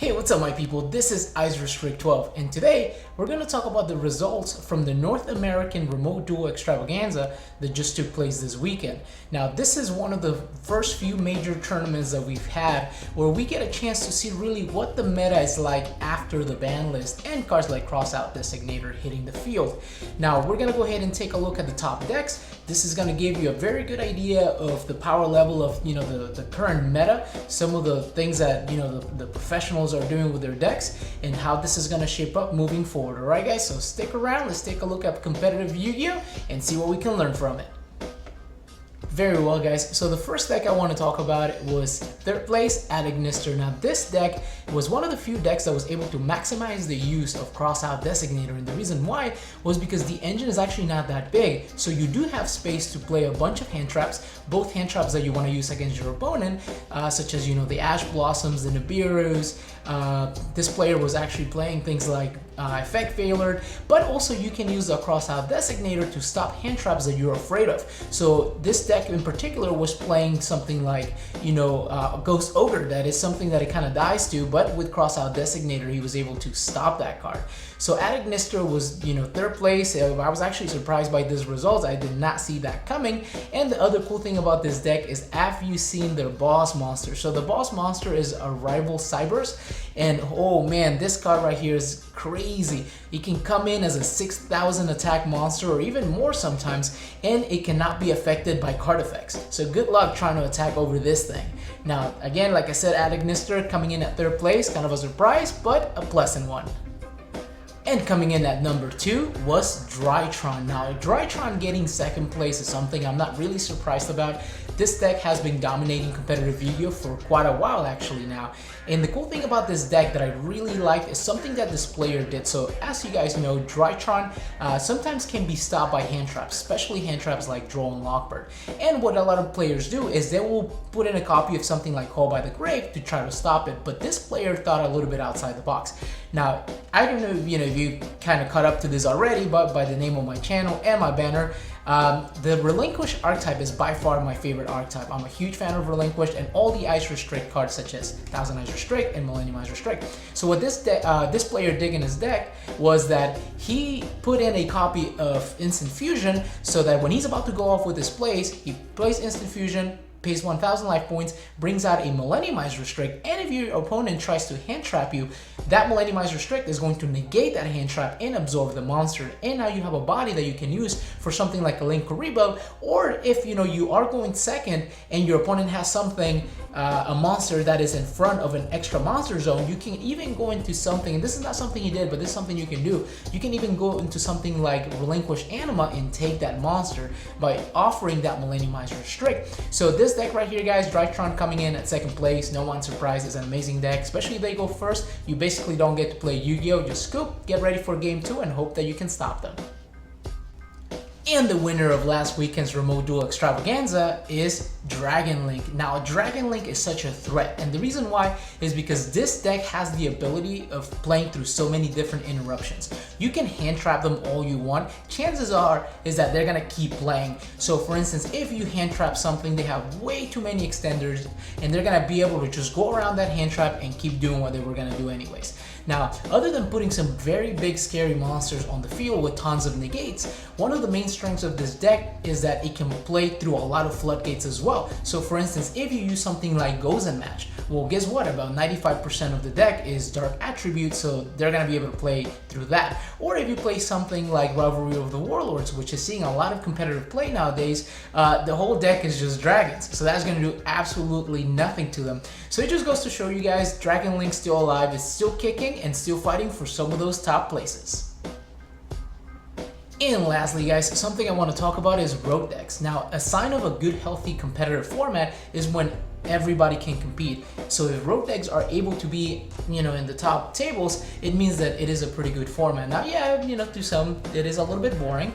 Hey, what's up my people? This is Restrict12 and today we're going to talk about the results from the North American Remote Duel Extravaganza that just took place this weekend. Now this is one of the first few major tournaments that we've had where we get a chance to see really what the meta is like after the ban list and cards like Crossout Designator hitting the field. Now we're going to go ahead and take a look at the top decks. This is going to give you a very good idea of the power level of the current meta, some of the things that the professionals are doing with their decks, and how this is going to shape up moving forward. Alright guys, so stick around, let's take a look at competitive Yu-Gi-Oh! And see what we can learn from it. Very well guys, so the first deck I want to talk about was third place Adagnister. Now this deck was one of the few decks that was able to maximize the use of Crossout Designator, and the reason why was because the engine is actually not that big, so you do have space to play a bunch of hand traps, both hand traps that you want to use against your opponent, such as the Ash Blossoms, the Nibiru's. This player was actually playing things like Effect Failure, but also you can use the Crossout Designator to stop hand traps that you're afraid of. So this deck in particular was playing something like Ghost Ogre. That is something that it kind of dies to, but with Crossout Designator he was able to stop that card. So Adagnister was third place. I was actually surprised by this result. I did not see that coming. And the other cool thing about this deck is, have you seen their boss monster? So the boss monster is a rival Cybers, and oh man, this card right here is crazy. It can come in as a 6,000 attack monster or even more sometimes, and it cannot be affected by card effects. So good luck trying to attack over this thing. Now again, like I said, Adagnister coming in at third place, kind of a surprise, but a pleasant one. And coming in at number 2 was Drytron. Now Drytron getting second place is something I'm not really surprised about. This deck has been dominating competitive Yu-Gi-Oh! For quite a while actually now. And the cool thing about this deck that I really like is something that this player did. So as you guys know, Drytron sometimes can be stopped by hand traps, especially hand traps like Droll and Lockbird. And what a lot of players do is they will put in a copy of something like Call by the Grave to try to stop it. But this player thought a little bit outside the box. Now, I don't know if you kind of caught up to this already, but by the name of my channel and my banner, the Relinquish archetype is by far my favorite archetype. I'm a huge fan of Relinquish and all the Ice Restrict cards such as Thousand Ice Restrict and Millennium Ice Restrict. So what this player did in his deck was that he put in a copy of Instant Fusion so that when he's about to go off with his plays, he plays Instant Fusion, pays 1,000 life points, brings out a Millennium Ice Restrict, and if your opponent tries to hand trap you, that Millennium Ice Restrict is going to negate that hand trap and absorb the monster, and now you have a body that you can use for something like a Link Karibo, or if you are going second and your opponent has something, a monster that is in front of an extra monster zone, you can even go into something, and this is not something he did, but this is something you can do. You can even go into something like Relinquish Anima and take that monster by offering that Millennium Ice Restrict. So this deck right here guys, Drytron coming in at second place, no one's surprised. It's an amazing deck, especially if they go first. You basically don't get to play Yu-Gi-Oh! Just scoop, get ready for game 2 and hope that you can stop them. And the winner of last weekend's Remote Duel Extravaganza is Dragon Link. Now Dragon Link is such a threat, and the reason why is because this deck has the ability of playing through so many different interruptions. You can hand trap them all you want. Chances are is that they're gonna keep playing. So for instance, if you hand trap something, they have way too many extenders and they're gonna be able to just go around that hand trap and keep doing what they were gonna do anyways. Now, other than putting some very big scary monsters on the field with tons of negates, one of the main strengths of this deck is that it can play through a lot of floodgates as well. So for instance, if you use something like Gozen Match, well guess what, about 95% of the deck is dark attributes, so they're going to be able to play through that. Or if you play something like Rivalry of the Warlords, which is seeing a lot of competitive play nowadays, the whole deck is just dragons, so that's going to do absolutely nothing to them. So it just goes to show you guys, Dragon Link's still alive, it's still kicking and still fighting for some of those top places. And lastly guys, something I want to talk about is rogue decks. Now a sign of a good healthy competitive format is when everybody can compete. So if rogue decks are able to be in the top tables, it means that it is a pretty good format. Now yeah, to some it is a little bit boring.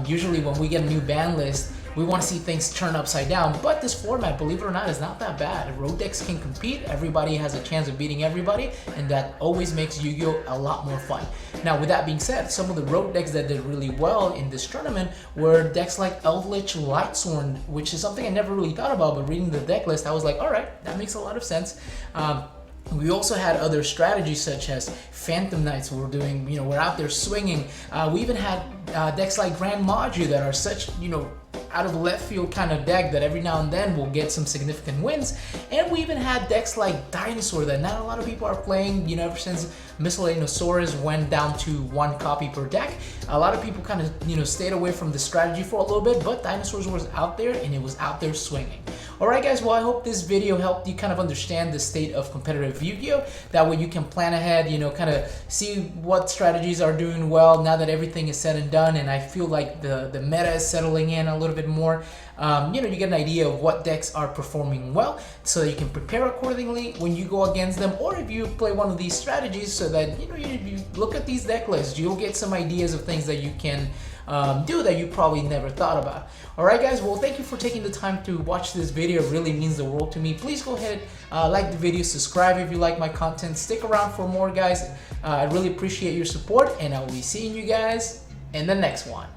Usually when we get a new ban list, we want to see things turn upside down, but this format, believe it or not, is not that bad. Rogue decks can compete, everybody has a chance of beating everybody, and that always makes Yu-Gi-Oh! A lot more fun. Now with that being said, some of the rogue decks that did really well in this tournament were decks like Eldritch Lightsworn, which is something I never really thought about, but reading the deck list I was like, alright, that makes a lot of sense. We also had other strategies such as Phantom Knights. We're out there swinging. We even had decks like Grand Maju that are such, out of left field kind of deck that every now and then will get some significant wins. And we even had decks like Dinosaur that not a lot of people are playing, ever since Miscellaneousaurus went down to 1 copy per deck. A lot of people kind of, stayed away from the strategy for a little bit, but Dinosaurs was out there and it was out there swinging. Alright guys, well I hope this video helped you kind of understand the state of competitive Yu-Gi-Oh! That way you can plan ahead, kind of see what strategies are doing well now that everything is said and done, and I feel like the meta is settling in a little bit more. You get an idea of what decks are performing well so that you can prepare accordingly when you go against them, or if you play one of these strategies so that you look at these deck lists, you'll get some ideas of things that you can do that you probably never thought about. Alright guys, well thank you for taking the time to watch this video. It really means the world to me. Please go ahead, like the video, subscribe if you like my content, stick around for more guys. I really appreciate your support, and I will be seeing you guys in the next one.